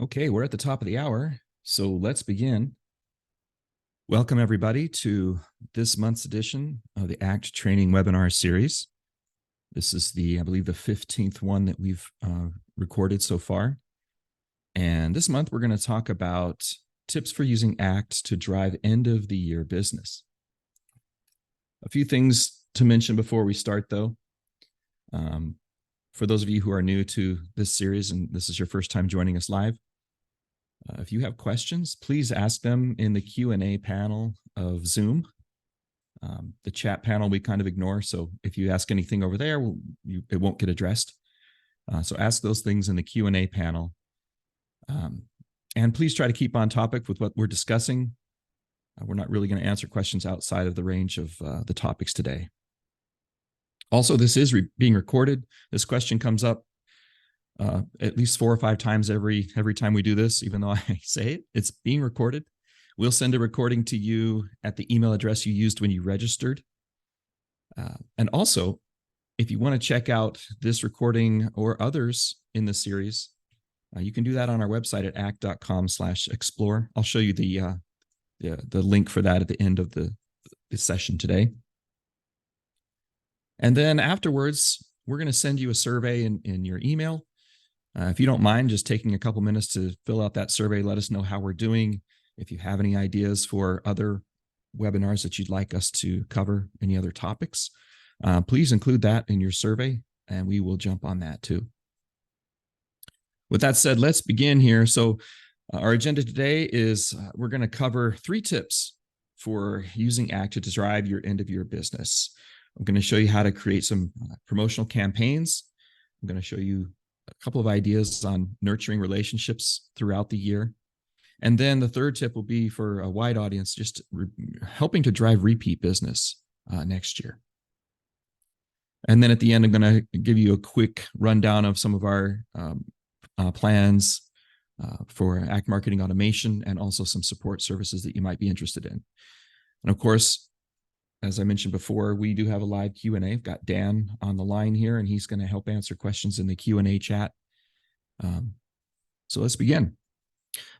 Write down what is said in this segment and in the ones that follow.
Okay, we're at the top of the hour, so let's begin. Welcome, everybody, to this month's edition of the ACT Training Webinar Series. This is I believe, the 15th one that we've recorded so far. And this month, we're going to talk about tips for using ACT to drive end-of-the-year business. A few things to mention before we start, though. For those of you who are new to this series, and this is your first time joining us live, if you have questions, please ask them in the Q&A panel of Zoom. The chat panel we kind of ignore, so if you ask anything over there, it won't get addressed. So ask those things in the Q&A panel. And please try to keep on topic with what we're discussing. We're not really going to answer questions outside of the range of the topics today. Also, this is being recorded. This question comes up at least 4 or 5 times every time we do this, even though I say it's being recorded. We'll send a recording to you at the email address you used when you registered. And also, if you want to check out this recording or others in the series, you can do that on our website at act.com/explore. I'll show you the link for that at the end of the session today. And then afterwards, we're going to send you a survey in your email. If you don't mind just taking a couple minutes to fill out that survey, let us know how we're doing. If you have any ideas for other webinars that you'd like us to cover, any other topics, please include that in your survey, and we will jump on that too. With that said, let's begin here. So our agenda today is we're going to cover 3 tips for using ACT to drive your end-of-year business. I'm going to show you how to create some promotional campaigns. I'm going to show you a couple of ideas on nurturing relationships throughout the year. And then the third tip will be for a wide audience, just helping to drive repeat business next year. And then at the end, I'm going to give you a quick rundown of some of our plans for ACT Marketing Automation and also some support services that you might be interested in. And of course, as I mentioned before, we do have a live Q&A. I've got Dan on the line here, and he's going to help answer questions in the Q&A chat. So let's begin.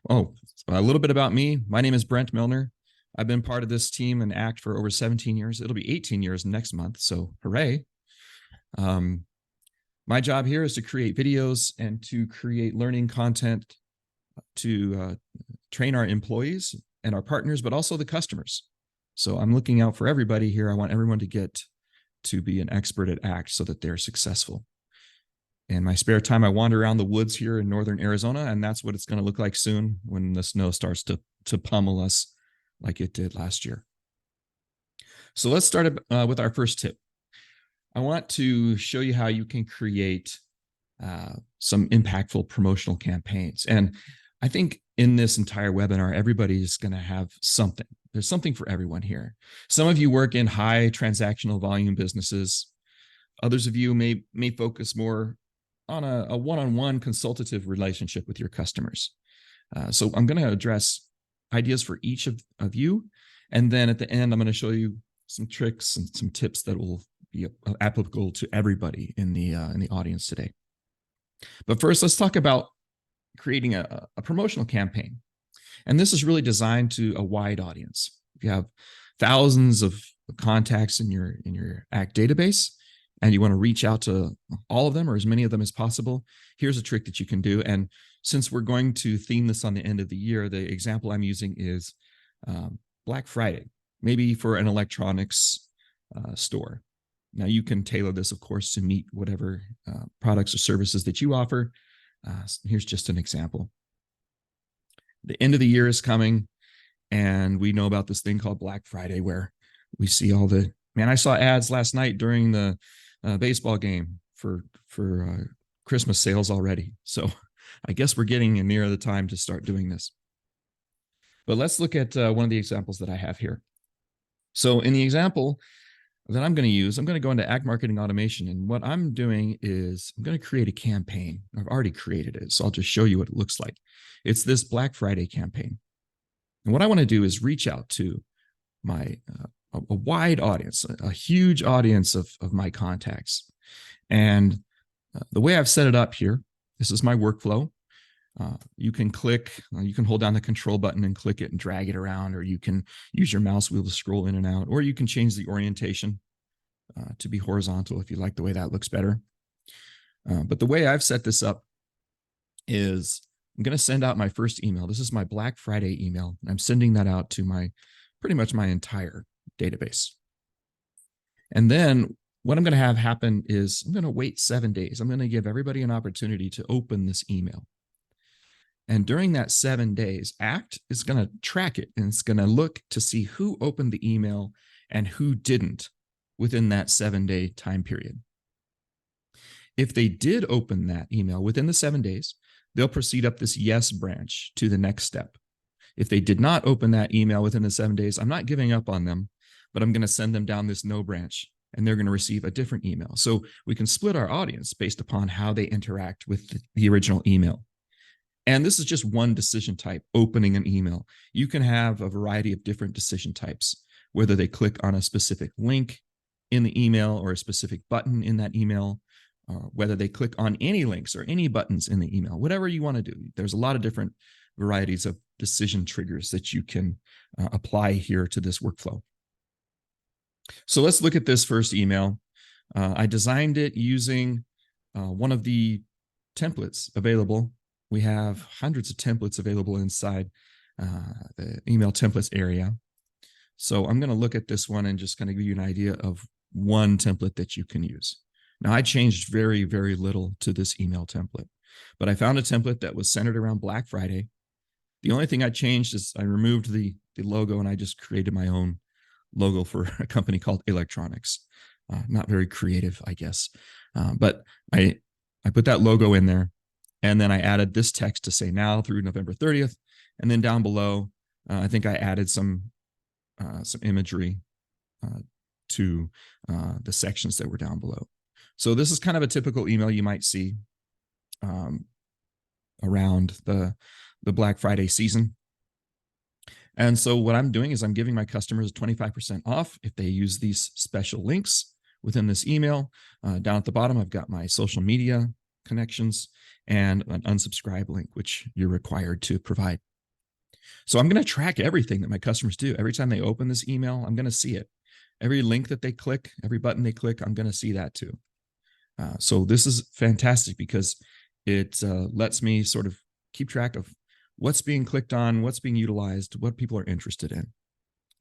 Oh, a little bit about me. My name is Brent Milner. I've been part of this team and ACT for over 17 years. It'll be 18 years next month, so hooray. My job here is to create videos and to create learning content to train our employees and our partners, but also the customers. So I'm looking out for everybody here. I want everyone to get to be an expert at ACT so that they're successful. In my spare time, I wander around the woods here in northern Arizona, and that's what it's going to look like soon when the snow starts to pummel us like it did last year. So let's start with our first tip. I want to show you how you can create some impactful promotional campaigns. And I think in this entire webinar, everybody's going to have something. There's something for everyone here. Some of you work in high transactional volume businesses. Others of you may focus more on a one-on-one consultative relationship with your customers. So I'm going to address ideas for each of you. And then at the end, I'm going to show you some tricks and some tips that will be applicable to everybody in the audience today. But first, let's talk about creating a promotional campaign. And this is really designed to a wide audience. If you have thousands of contacts in your ACT database and you want to reach out to all of them or as many of them as possible, here's a trick that you can do. And since we're going to theme this on the end of the year, the example I'm using is Black Friday, maybe for an electronics store. Now you can tailor this, of course, to meet whatever products or services that you offer. Here's just an example. The end of the year is coming, and we know about this thing called Black Friday, where we see all the, man, I saw ads last night during the baseball game for Christmas sales already. So I guess we're getting near the time to start doing this. But let's look at one of the examples that I have here. So in the example that I'm going to use, I'm going to go into ACT Marketing Automation. And what I'm doing is I'm going to create a campaign. I've already created it, so I'll just show you what it looks like. It's this Black Friday campaign. And what I want to do is reach out to my a wide audience, a huge audience of my contacts. And the way I've set it up here, this is my workflow. You can you can hold down the control button and click it and drag it around, or you can use your mouse wheel to scroll in and out, or you can change the orientation to be horizontal if you like the way that looks better. But the way I've set this up is I'm going to send out my first email. This is my Black Friday email. I'm sending that out to pretty much my entire database. And then what I'm going to have happen is I'm going to wait 7 days. I'm going to give everybody an opportunity to open this email. And during that 7 days, ACT is going to track it, and it's going to look to see who opened the email and who didn't within that 7-day time period. If they did open that email within the 7 days, they'll proceed up this yes branch to the next step. If they did not open that email within the 7 days, I'm not giving up on them, but I'm going to send them down this no branch, and they're going to receive a different email. So we can split our audience based upon how they interact with the original email. And this is just one decision type, opening an email. You can have a variety of different decision types, whether they click on a specific link in the email or a specific button in that email, whether they click on any links or any buttons in the email, whatever you want to do. There's a lot of different varieties of decision triggers that you can apply here to this workflow. So let's look at this first email. I designed it using one of the templates available. We have hundreds of templates available inside the email templates area. So I'm going to look at this one and just kind of give you an idea of one template that you can use. Now, I changed very, very little to this email template, but I found a template that was centered around Black Friday. The only thing I changed is I removed the logo, and I just created my own logo for a company called Electronics. Not very creative, I guess. But I put that logo in there, and then I added this text to say now through November 30th. And then down below, I think I added some imagery to the sections that were down below. So this is kind of a typical email you might see around the Black Friday season. And so what I'm doing is I'm giving my customers 25% off if they use these special links within this email. Down at the bottom, I've got my social media connections and an unsubscribe link, which you're required to provide. So I'm going to track everything that my customers do. Every time they open this email, I'm going to see it. Every link that they click, every button they click, I'm going to see that too. So this is fantastic because it lets me sort of keep track of what's being clicked on, what's being utilized, what people are interested in.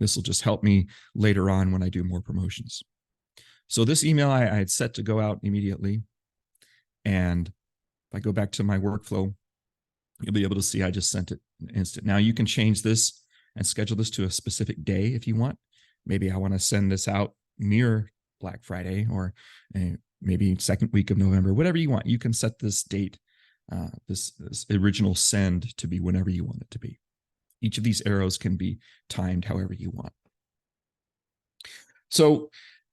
This will just help me later on when I do more promotions. So this email I had set to go out immediately. And if I go back to my workflow, you'll be able to see I just sent it instant. Now you can change this and schedule this to a specific day if you want. Maybe I want to send this out near Black Friday, or maybe second week of November, whatever you want. You can set this date, this original send, to be whenever you want it to be. Each of these arrows can be timed however you want. So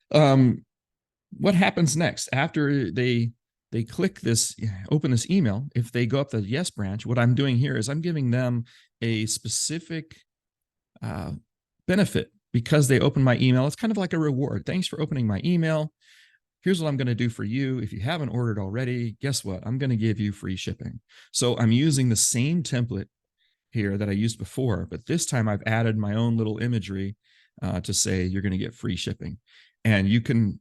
what happens next after they click this, open this email? If they go up the yes branch, what I'm doing here is I'm giving them a specific benefit because they open my email. It's kind of like a reward. Thanks for opening my email. Here's what I'm going to do for you. If you haven't ordered already, guess what? I'm going to give you free shipping. So I'm using the same template here that I used before, but this time I've added my own little imagery to say you're going to get free shipping. And you can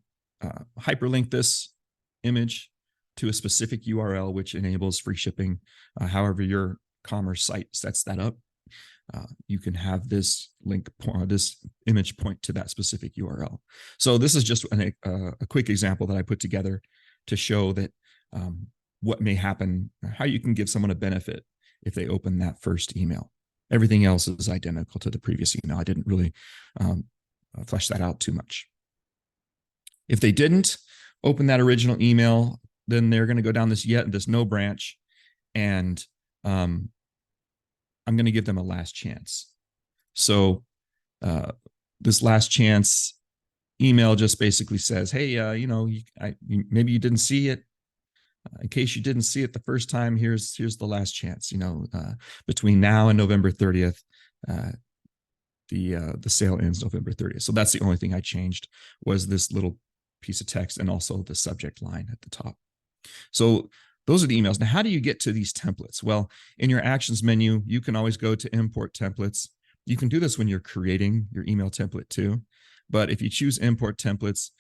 hyperlink this image to a specific URL, which enables free shipping. However your commerce site sets that up, you can have this link, this image point to that specific URL. So this is just a quick example that I put together to show that what may happen, how you can give someone a benefit if they open that first email. Everything else is identical to the previous email. I didn't really flesh that out too much. If they didn't open that original email, then they're going to go down this no branch, and I'm going to give them a last chance. So this last chance email just basically says, hey, maybe you didn't see it. In case you didn't see it the first time, here's the last chance. Between now and November 30th, the sale ends November 30th. So that's the only thing I changed, was this little piece of text and also the subject line at the top. So those are the emails. Now, how do you get to these templates? Well, in your actions menu, you can always go to import templates. You can do this when you're creating your email template too. But if you choose import templates,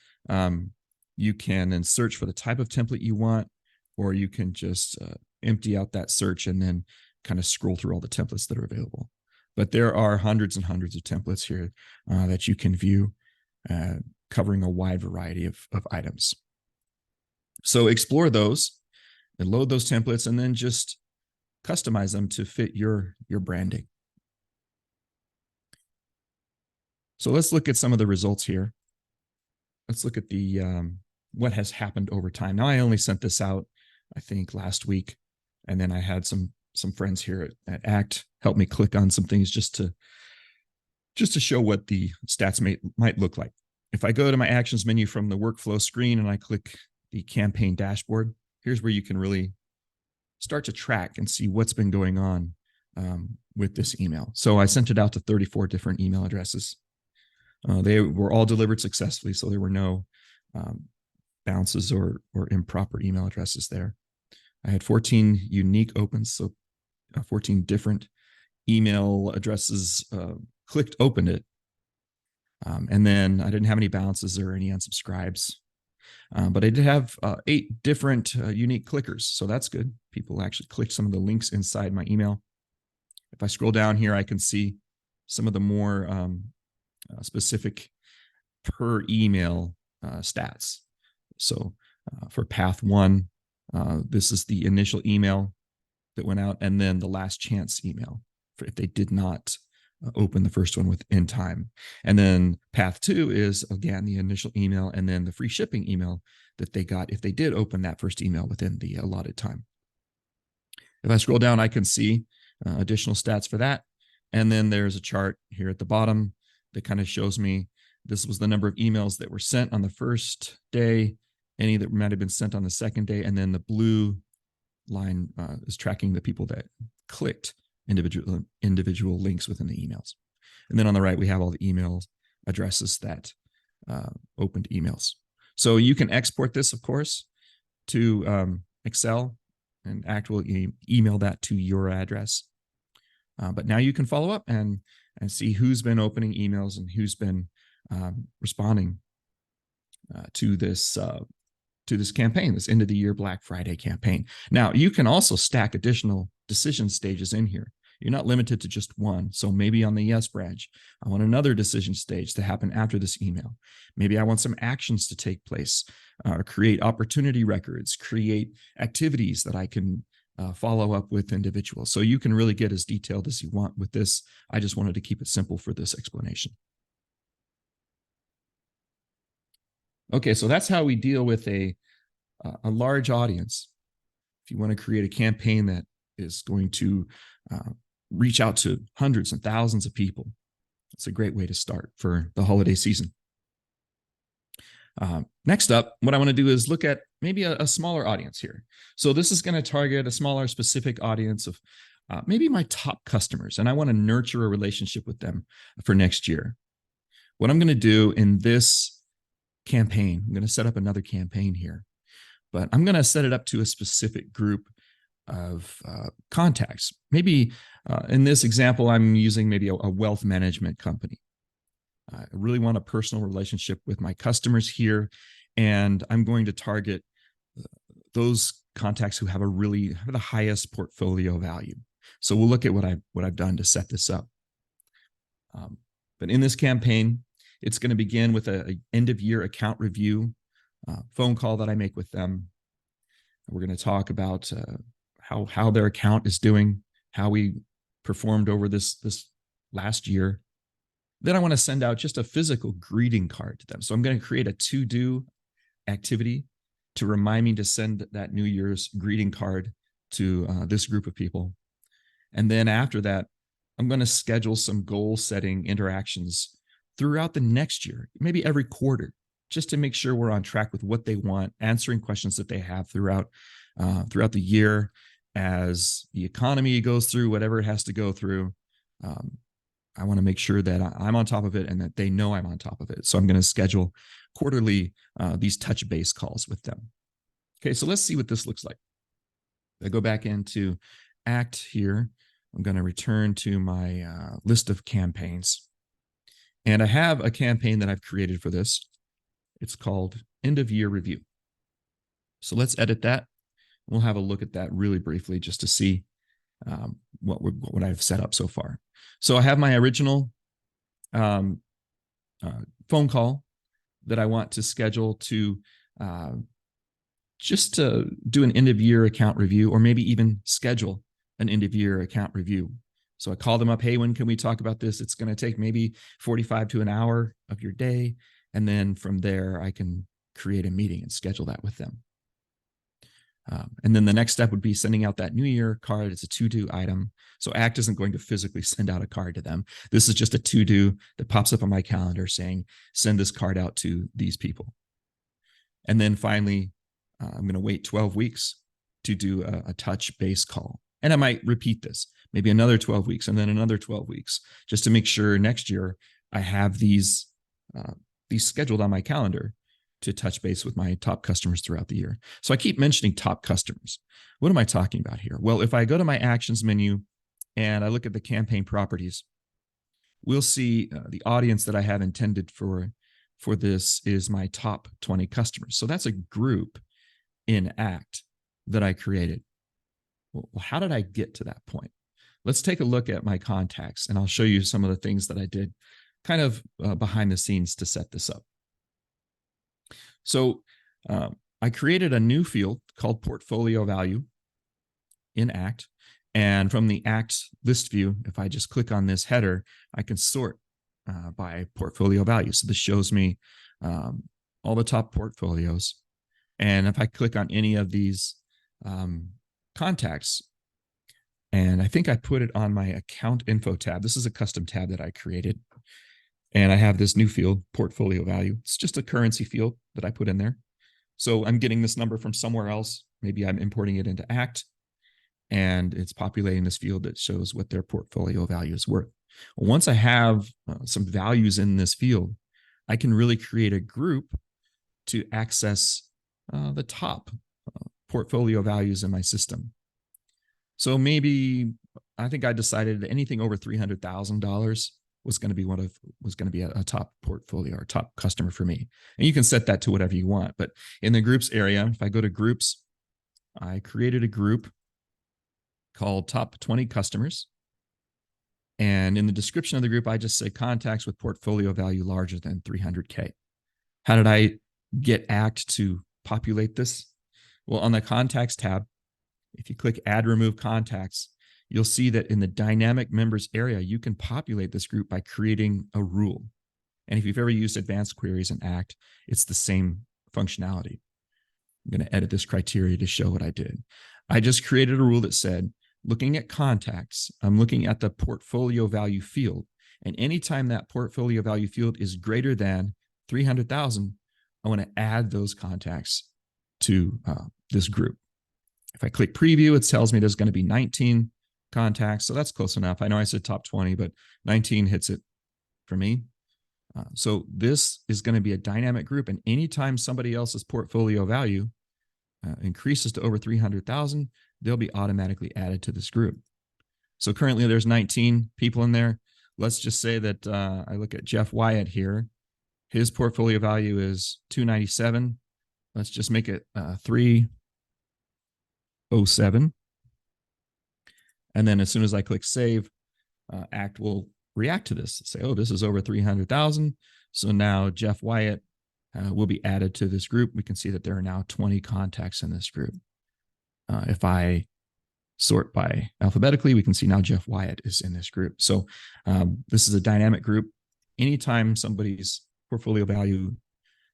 you can then search for the type of template you want, or you can just empty out that search and then kind of scroll through all the templates that are available. But there are hundreds and hundreds of templates here that you can view, covering a wide variety of items. So explore those and load those templates, and then just customize them to fit your branding. So let's look at some of the results here. Let's look at the what has happened over time. Now, I only sent this out, I think, last week, and then I had some friends here at ACT help me click on some things just to show what the stats might look like. If I go to my actions menu from the workflow screen and I click the campaign dashboard, here's where you can really start to track and see what's been going on with this email. So I sent it out to 34 different email addresses. They were all delivered successfully, so there were no bounces or improper email addresses there. I had 14 unique opens, so 14 different email addresses opened it. And then I didn't have any bounces or any unsubscribes. But I did have 8 different unique clickers, so that's good. People actually clicked some of the links inside my email. If I scroll down here, I can see some of the more specific per email stats. So for path 1, this is the initial email that went out, and then the last chance email for if they did not open the first one within time. And then path 2 is, again, the initial email and then the free shipping email that they got if they did open that first email within the allotted time. If I scroll down, I can see additional stats for that. And then there's a chart here at the bottom that kind of shows me this was the number of emails that were sent on the first day, any that might have been sent on the second day, and then the blue line is tracking the people that clicked individual links within the emails. And then on the right, we have all the email addresses that opened emails. So you can export this, of course, to Excel, and ACT will email that to your address. But now you can follow up and see who's been opening emails and who's been responding to this campaign, this end of the year Black Friday campaign. Now, you can also stack additional decision stages in here. You're not limited to just one. So maybe on the yes branch, I want another decision stage to happen after this email. Maybe I want some actions to take place, create opportunity records, create activities that I can follow up with individuals. So you can really get as detailed as you want with this. I just wanted to keep it simple for this explanation. Okay, so that's how we deal with a large audience. If you want to create a campaign that is going to reach out to hundreds and thousands of people, it's a great way to start for the holiday season. Next up, what I want to do is look at maybe a smaller audience here. So this is going to target a smaller specific audience of maybe my top customers, and I want to nurture a relationship with them for next year. What I'm going to do in this campaign, I'm going to set up another campaign here, but I'm going to set it up to a specific group of contacts. Maybe in this example, I'm using maybe a wealth management company. I really want a personal relationship with my customers here, and I'm going to target those contacts who have the highest portfolio value. So we'll look at what I've done to set this up. But in this campaign, it's going to begin with a end of year account review phone call that I make with them. We're going to talk about how their account is doing, how we performed over this last year. Then I want to send out just a physical greeting card to them. So I'm going to create a to-do activity to remind me to send that New Year's greeting card to this group of people. And then after that, I'm going to schedule some goal-setting interactions throughout the next year, maybe every quarter, just to make sure we're on track with what they want, answering questions that they have throughout the year as the economy goes through whatever it has to go through. I want to make sure that I'm on top of it and that they know I'm on top of it. So I'm going to schedule quarterly these touch base calls with them. Okay, so let's see what this looks like. I go back into Act here. I'm going to return to my list of campaigns. And I have a campaign that I've created for this. It's called End of Year Review. So let's edit that. We'll have a look at that really briefly just to see what I've set up so far. So I have my original phone call that I want to schedule to just to do an end of year account review, or maybe even schedule an end of year account review. So I call them up, hey, when can we talk about this? It's going to take maybe 45 to an hour of your day. And then from there, I can create a meeting and schedule that with them. And then the next step would be sending out that New Year card. It's a to-do item. So ACT isn't going to physically send out a card to them. This is just a to-do that pops up on my calendar saying, send this card out to these people. And then finally, I'm going to wait 12 weeks to do a touch base call. And I might repeat this, maybe another 12 weeks and then another 12 weeks, just to make sure next year I have these scheduled on my calendar to touch base with my top customers throughout the year. So I keep mentioning top customers. What am I talking about here? Well, if I go to my actions menu and I look at the campaign properties, we'll see the audience that I have intended for this is my top 20 customers. So that's a group in ACT that I created. Well, how did I get to that point? Let's take a look at my contacts, and I'll show you some of the things that I did kind of behind the scenes to set this up. So I created a new field called Portfolio Value in ACT. And from the ACT list view, if I just click on this header, I can sort by portfolio value. So this shows me all the top portfolios. And if I click on any of these contacts, and I think I put it on my account info tab. This is a custom tab that I created. And I have this new field, portfolio value. It's just a currency field that I put in there. So I'm getting this number from somewhere else. Maybe I'm importing it into ACT, and it's populating this field that shows what their portfolio value is worth. Once I have some values in this field, I can really create a group to access the top portfolio values in my system. So maybe I think I decided that anything over $300,000 was going to be a top portfolio or top customer for me. And you can set that to whatever you want. But in the groups area, if I go to groups, I created a group called top 20 customers. And in the description of the group, I just say contacts with portfolio value larger than 300K. How did I get ACT to populate this? Well, on the contacts tab, if you click add remove contacts, you'll see that in the dynamic members area, you can populate this group by creating a rule. And if you've ever used advanced queries in ACT, it's the same functionality. I'm going to edit this criteria to show what I did. I just created a rule that said, looking at contacts, I'm looking at the portfolio value field. And anytime that portfolio value field is greater than 300,000, I want to add those contacts to this group. If I click preview, it tells me there's going to be 19 contacts. So that's close enough. I know I said top 20, but 19 hits it for me. So this is going to be a dynamic group. And anytime somebody else's portfolio value increases to over 300,000, they'll be automatically added to this group. So currently there's 19 people in there. Let's just say that I look at Jeff Wyatt here. His portfolio value is 297. Let's just make it 307. And then as soon as I click save, ACT will react to this, say, oh, this is over 300,000. So now Jeff Wyatt will be added to this group. We can see that there are now 20 contacts in this group. If I sort by alphabetically, we can see now Jeff Wyatt is in this group. So this is a dynamic group. Anytime somebody's portfolio value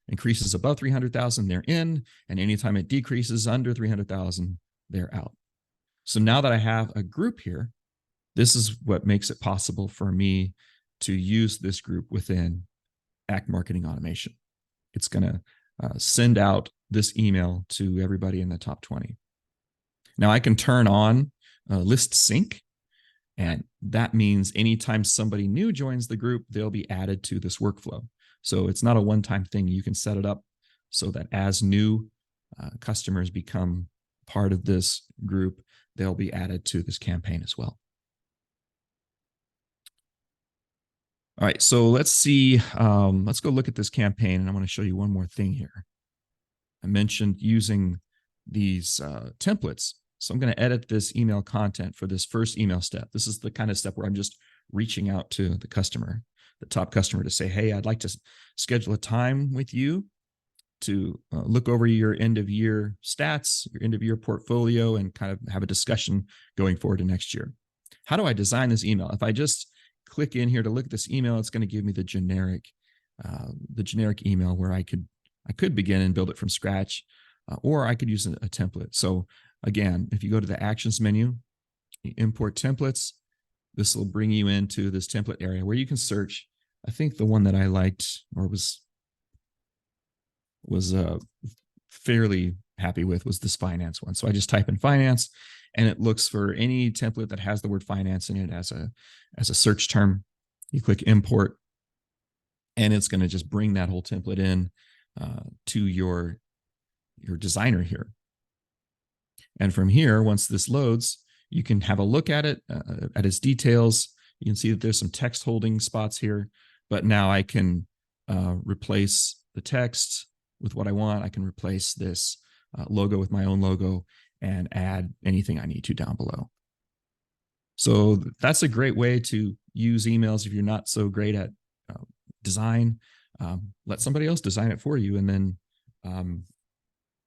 increases above 300,000, they're in, and anytime it decreases under 300,000, they're out. So now that I have a group here, this is what makes it possible for me to use this group within ACT Marketing Automation. It's going to send out this email to everybody in the top 20. Now I can turn on list sync, and that means anytime somebody new joins the group, they'll be added to this workflow. So it's not a one-time thing. You can set it up so that as new customers become part of this group, they'll be added to this campaign as well. All right, so let's see. Let's go look at this campaign, and I want to show you one more thing here. I mentioned using these templates. So I'm going to edit this email content for this first email step. This is the kind of step where I'm just reaching out to the customer, the top customer, to say, hey, I'd like to schedule a time with you to look over your end of year stats, your end of year portfolio, and kind of have a discussion going forward to next year. How do I design this email? If I just click in here to look at this email, it's going to give me the generic email where I could begin and build it from scratch, or I could use a template. So again, if you go to the actions menu, you import templates, this will bring you into this template area where you can search. I think the one that I liked or was fairly happy with was this finance one. So I just type in finance, and it looks for any template that has the word finance in it as a search term. You click import, and it's going to just bring that whole template in to your designer here. And from here, once this loads, you can have a look at it, at its details. You can see that there's some text holding spots here, but now I can replace the text with what I want. I can replace this logo with my own logo and add anything I need to down below. So that's a great way to use emails if you're not so great at design. Let somebody else design it for you, and then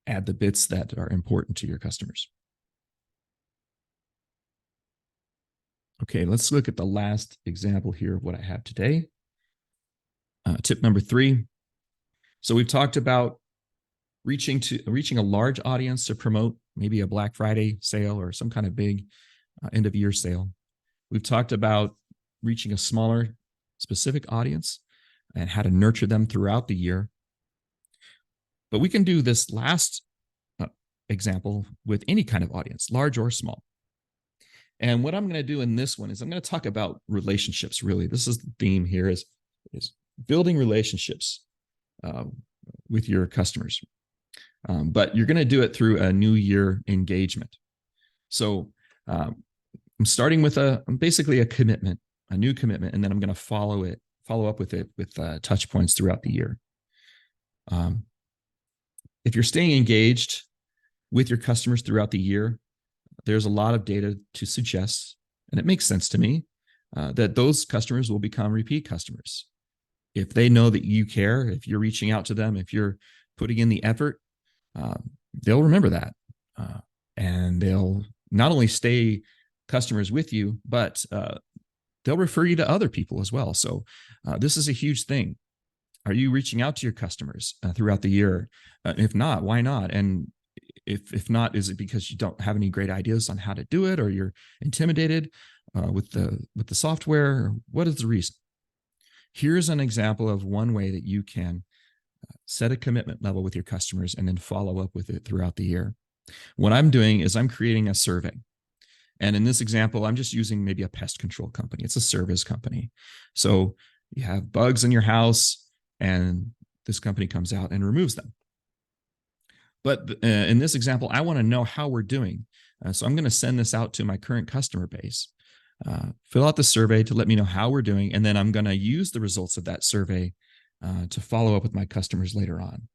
add the bits that are important to your customers. Okay, let's look at the last example here of what I have today. Tip number 3. So we've talked about reaching a large audience to promote maybe a Black Friday sale or some kind of big end of year sale. We've talked about reaching a smaller specific audience and how to nurture them throughout the year. But we can do this last example with any kind of audience, large or small. And what I'm going to do in this one is I'm going to talk about relationships, really. This is the theme here is building relationships with your customers. But you're going to do it through a new year engagement. So I'm starting with basically a commitment, a new commitment, and then I'm going to follow up with it with touch points throughout the year. If you're staying engaged with your customers throughout the year, there's a lot of data to suggest, and it makes sense to me, that those customers will become repeat customers. If they know that you care, if you're reaching out to them, if you're putting in the effort, they'll remember that. And they'll not only stay customers with you, but they'll refer you to other people as well. So this is a huge thing. Are you reaching out to your customers throughout the year? If not, why not? And if not, is it because you don't have any great ideas on how to do it, or you're intimidated with the software? What is the reason? Here's an example of one way that you can set a commitment level with your customers and then follow up with it throughout the year. What I'm doing is I'm creating a survey. And in this example, I'm just using maybe a pest control company. It's a service company. So you have bugs in your house, and this company comes out and removes them. But in this example, I want to know how we're doing. So I'm going to send this out to my current customer base. Fill out the survey to let me know how we're doing, and then I'm going to use the results of that survey to follow up with my customers later on.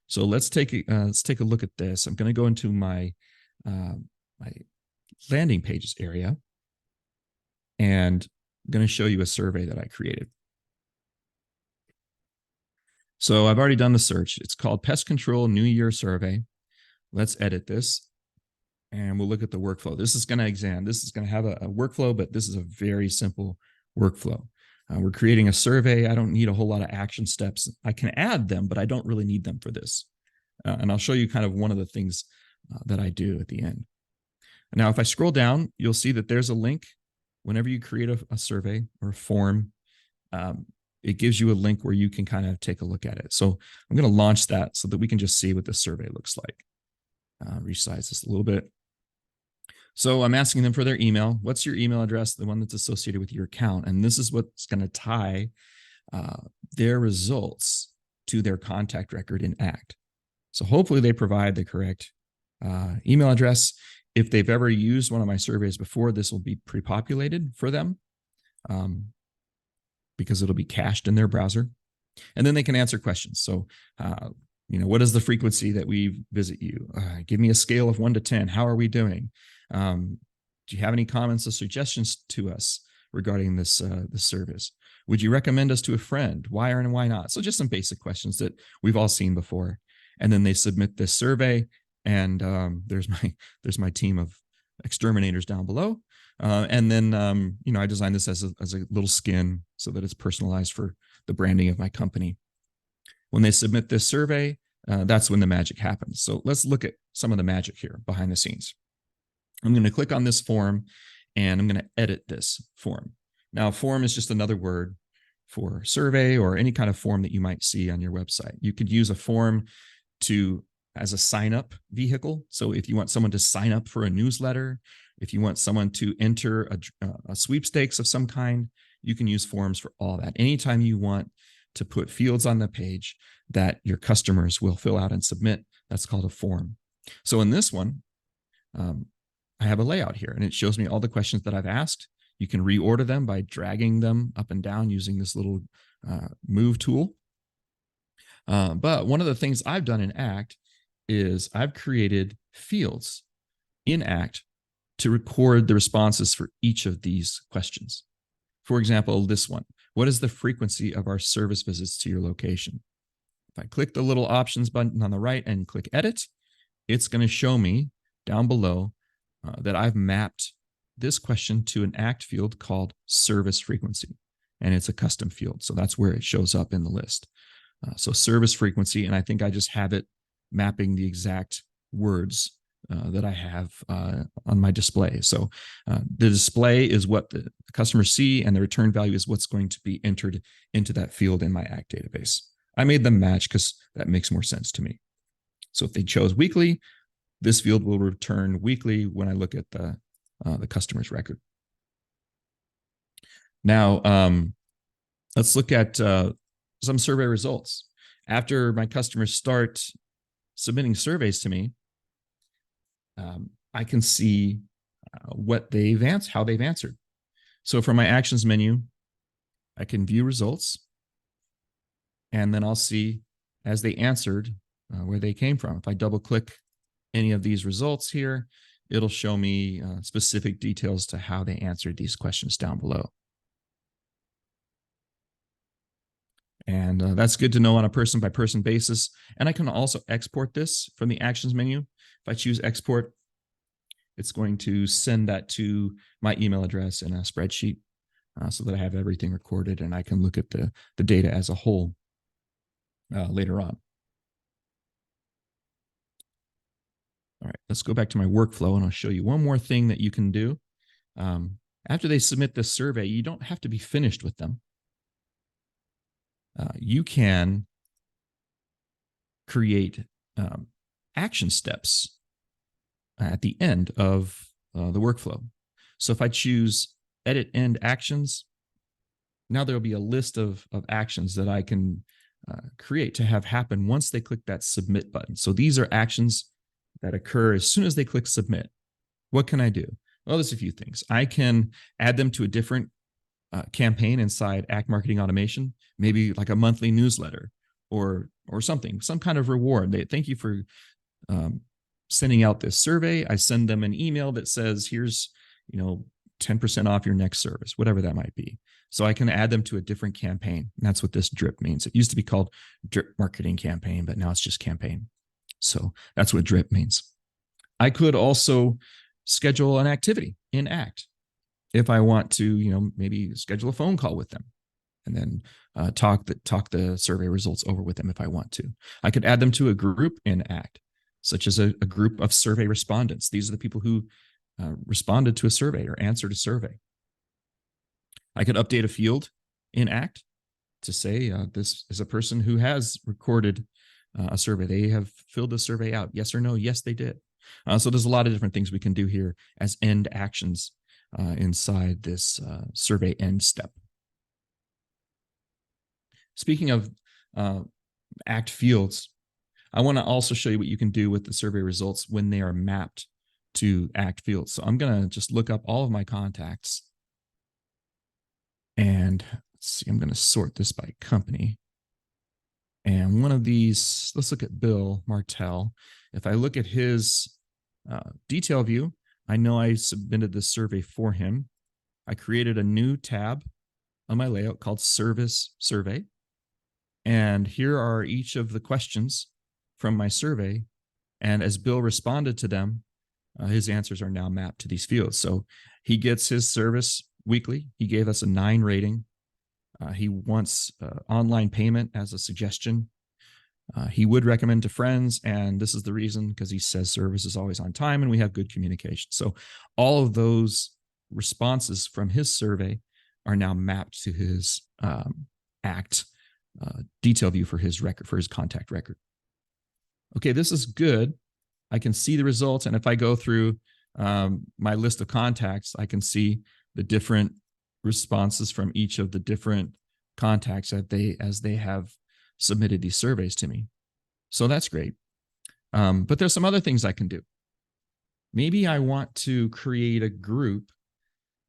So let's take a look at this. I'm going to go into my my landing pages area, and I'm going to show you a survey that I created. So I've already done the search. It's called Pest Control New Year Survey. Let's edit this, and we'll look at the workflow. This is going to have a workflow, but this is a very simple workflow. We're creating a survey. I don't need a whole lot of action steps. I can add them, but I don't really need them for this. And I'll show you kind of one of the things that I do at the end. Now, if I scroll down, you'll see that there's a link. Whenever you create a survey or a form, it gives you a link where you can kind of take a look at it. So I'm going to launch that so that we can just see what the survey looks like. Resize this a little bit. So I'm asking them for their email. What's your email address? The one that's associated with your account. And this is what's going to tie their results to their contact record in ACT. So hopefully they provide the correct email address. If they've ever used one of my surveys before, this will be pre-populated for them because it'll be cached in their browser. And then they can answer questions. So, what is the frequency that we visit you? Give me a scale of 1 to 10. How are we doing? Do you have any comments or suggestions to us regarding this service? Would you recommend us to a friend? Why and why not? So just some basic questions that we've all seen before. And then they submit this survey, and there's my team of exterminators down below. And then I designed this as a little skin so that it's personalized for the branding of my company. When they submit this survey, that's when the magic happens. So let's look at some of the magic here behind the scenes. I'm going to click on this form, and I'm going to edit this form. Now, form is just another word for survey or any kind of form that you might see on your website. You could use a form as a sign-up vehicle. So if you want someone to sign up for a newsletter, if you want someone to enter a sweepstakes of some kind, you can use forms for all that. Anytime you want to put fields on the page that your customers will fill out and submit, that's called a form. So in this one, I have a layout here, and it shows me all the questions that I've asked. You can reorder them by dragging them up and down using this little move tool. But one of the things I've done in ACT is I've created fields in ACT to record the responses for each of these questions. For example, this one: what is the frequency of our service visits to your location? If I click the little options button on the right and click edit, it's going to show me down below that I've mapped this question to an ACT field called service frequency, and it's a custom field. So that's where it shows up in the list. So service frequency, and I think I just have it mapping the exact words that I have on my display. So the display is what the customers see, and the return value is what's going to be entered into that field in my ACT database. I made them match because that makes more sense to me. So if they chose weekly, this field will return weekly when I look at the customer's record. Now, let's look at some survey results. After my customers start submitting surveys to me, I can see what how they've answered. So from my actions menu, I can view results, and then I'll see as they answered where they came from. If I double click any of these results here, it'll show me specific details to how they answered these questions down below. And that's good to know on a person-by-person basis. And I can also export this from the actions menu. If I choose export, it's going to send that to my email address in a spreadsheet so that I have everything recorded and I can look at the data as a whole later on. All right, let's go back to my workflow, and I'll show you one more thing that you can do. After they submit this survey, you don't have to be finished with them. You can create action steps at the end of the workflow. So if I choose edit end actions, now there'll be a list of actions that I can create to have happen once they click that submit button. So these are actions that occur as soon as they click submit. What can I do? Well, there's a few things. I can add them to a different campaign inside ACT Marketing Automation, maybe like a monthly newsletter or something, some kind of reward. They thank you for sending out this survey. I send them an email that says, here's 10% off your next service, whatever that might be. So I can add them to a different campaign. And that's what this drip means. It used to be called drip marketing campaign, but now it's just campaign. So that's what drip means. I could also schedule an activity in ACT if I want to, maybe schedule a phone call with them and then talk the survey results over with them if I want to. I could add them to a group in ACT, such as a group of survey respondents. These are the people who responded to a survey or answered a survey. I could update a field in ACT to say this is a person who has recorded a survey. They have filled the survey out. Yes or no? Yes, they did. So there's a lot of different things we can do here as end actions inside this survey end step. Speaking of ACT fields, I want to also show you what you can do with the survey results when they are mapped to ACT fields. So I'm going to just look up all of my contacts. And let's see, I'm going to sort this by company. And one of these, let's look at Bill Martell. If I look at his detail view, I know I submitted this survey for him. I created a new tab on my layout called Service Survey. And here are each of the questions from my survey. And as Bill responded to them, his answers are now mapped to these fields. So he gets his service weekly. He gave us a 9 rating. He wants online payment as a suggestion. He would recommend to friends, and this is the reason, because he says service is always on time and we have good communication. So all of those responses from his survey are now mapped to his ACT detail view for his record, for his contact record. Okay, this is good. I can see the results, and if I go through my list of contacts, I can see the different responses from each of the different contacts that as they have submitted these surveys to me. So that's great. But there's some other things I can do. Maybe I want to create a group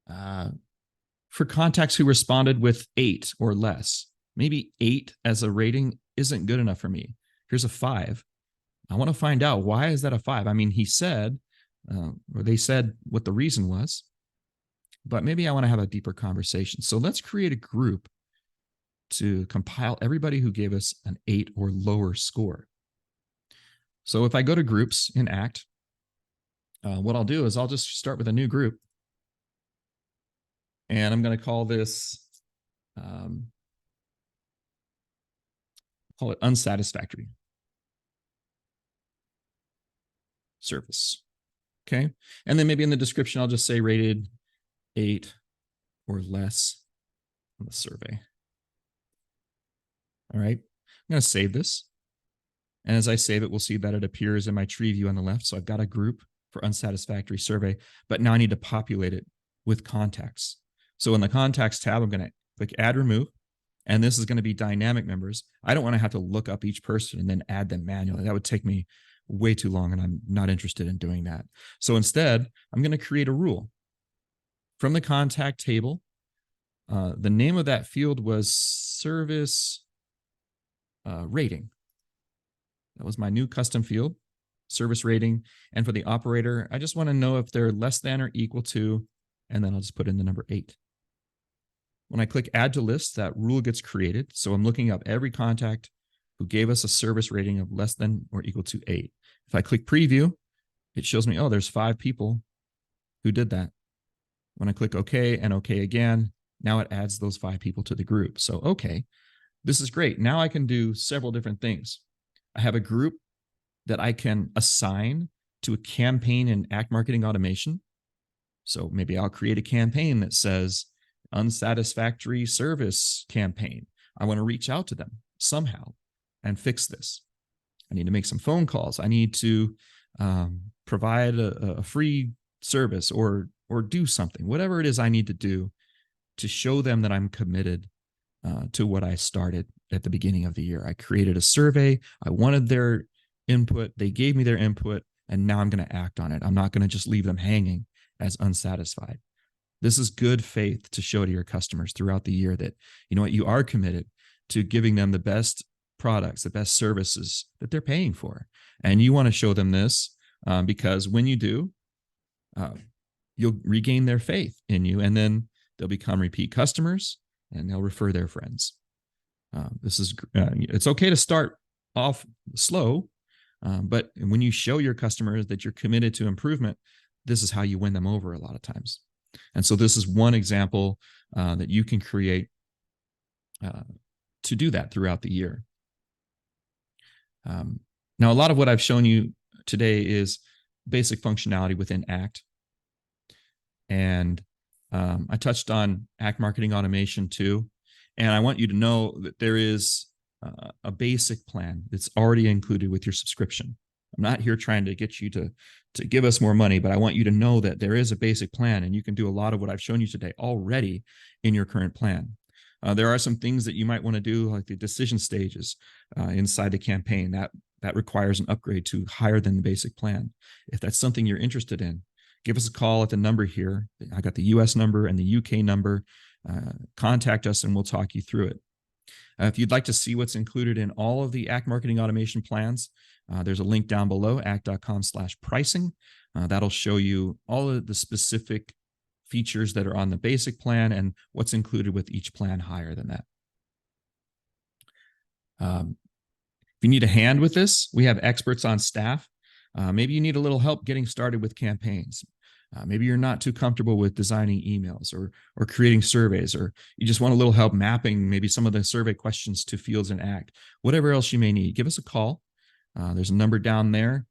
for contacts who responded with 8 or less. Maybe 8 as a rating isn't good enough for me. Here's a 5. I want to find out, why is that a 5? I mean, he said, or they said what the reason was, but maybe I want to have a deeper conversation. So let's create a group to compile everybody who gave us an 8 or lower score. So if I go to groups in ACT, what I'll do is I'll just start with a new group. And I'm going to call this, call it unsatisfactory service. Okay. And then maybe in the description, I'll just say rated 8 or less on the survey. All right. I'm going to save this. And as I save it, we'll see that it appears in my tree view on the left. So I've got a group for unsatisfactory survey, but now I need to populate it with contacts. So in the contacts tab, I'm going to click add remove, and this is going to be dynamic members. I don't want to have to look up each person and then add them manually. That would take me way too long, and I'm not interested in doing that. So instead, I'm going to create a rule. From the contact table, the name of that field was service rating. That was my new custom field, service rating. And for the operator, I just want to know if they're less than or equal to, and then I'll just put in the number 8. When I click add to list, that rule gets created. So I'm looking up every contact who gave us a service rating of less than or equal to 8. If I click preview, it shows me, oh, there's 5 people who did that. When I click OK and OK again, now it adds those 5 people to the group. So, okay, this is great. Now I can do several different things. I have a group that I can assign to a campaign in ACT Marketing Automation. So maybe I'll create a campaign that says unsatisfactory service campaign. I want to reach out to them somehow and fix this. I need to make some phone calls. I need to provide a free service or do something, whatever it is I need to do to show them that I'm committed to what I started at the beginning of the year. I created a survey. I wanted their input. They gave me their input, and now I'm going to act on it. I'm not going to just leave them hanging as unsatisfied. This is good faith to show to your customers throughout the year that, you know what, you are committed to giving them the best products, the best services that they're paying for. And you want to show them this because when you do, you'll regain their faith in you, and then they'll become repeat customers and they'll refer their friends. It's okay to start off slow, but when you show your customers that you're committed to improvement, this is how you win them over a lot of times. And so this is one example that you can create to do that throughout the year. Now, a lot of what I've shown you today is basic functionality within ACT. And I touched on ACT Marketing Automation too. And I want you to know that there is a basic plan that's already included with your subscription. I'm not here trying to get you to give us more money, but I want you to know that there is a basic plan, and you can do a lot of what I've shown you today already in your current plan. There are some things that you might want to do, like the decision stages inside the campaign. that requires an upgrade to higher than the basic plan. If that's something you're interested in, give us a call at the number here. I got the US number and the UK number. Contact us and we'll talk you through it. If you'd like to see what's included in all of the ACT marketing automation plans, there's a link down below, act.com/pricing. That'll show you all of the specific features that are on the basic plan and what's included with each plan higher than that. If you need a hand with this, we have experts on staff. Maybe you need a little help getting started with campaigns. Maybe you're not too comfortable with designing emails or creating surveys, or you just want a little help mapping maybe some of the survey questions to fields in ACT. Whatever else you may need, give us a call. There's a number down there,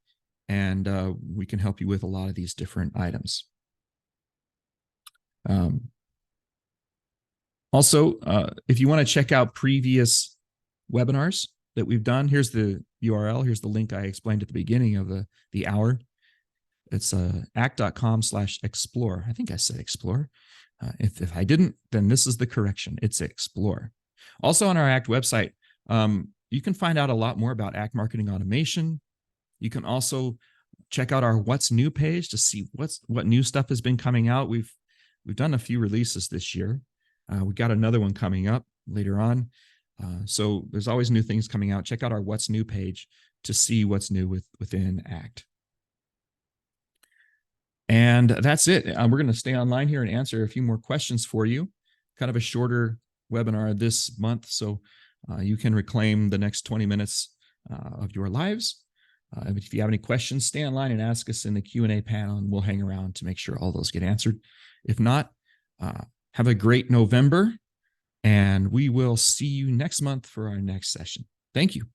and we can help you with a lot of these different items. Also, if you want to check out previous webinars that we've done, here's the URL. Here's the link I explained at the beginning of the hour. It's act.com/explore. I think I said explore. If I didn't, then this is the correction. It's explore. Also on our ACT website, you can find out a lot more about ACT marketing automation. You can also check out our What's New page to see what new stuff has been coming out. We've done a few releases this year. We got another one coming up later on. So there's always new things coming out. Check out our What's New page to see what's new within ACT. And that's it. We're going to stay online here and answer a few more questions for you. Kind of a shorter webinar this month, so you can reclaim the next 20 minutes of your lives. If you have any questions, stay online and ask us in the Q&A panel, and we'll hang around to make sure all those get answered. If not, have a great November, and we will see you next month for our next session. Thank you.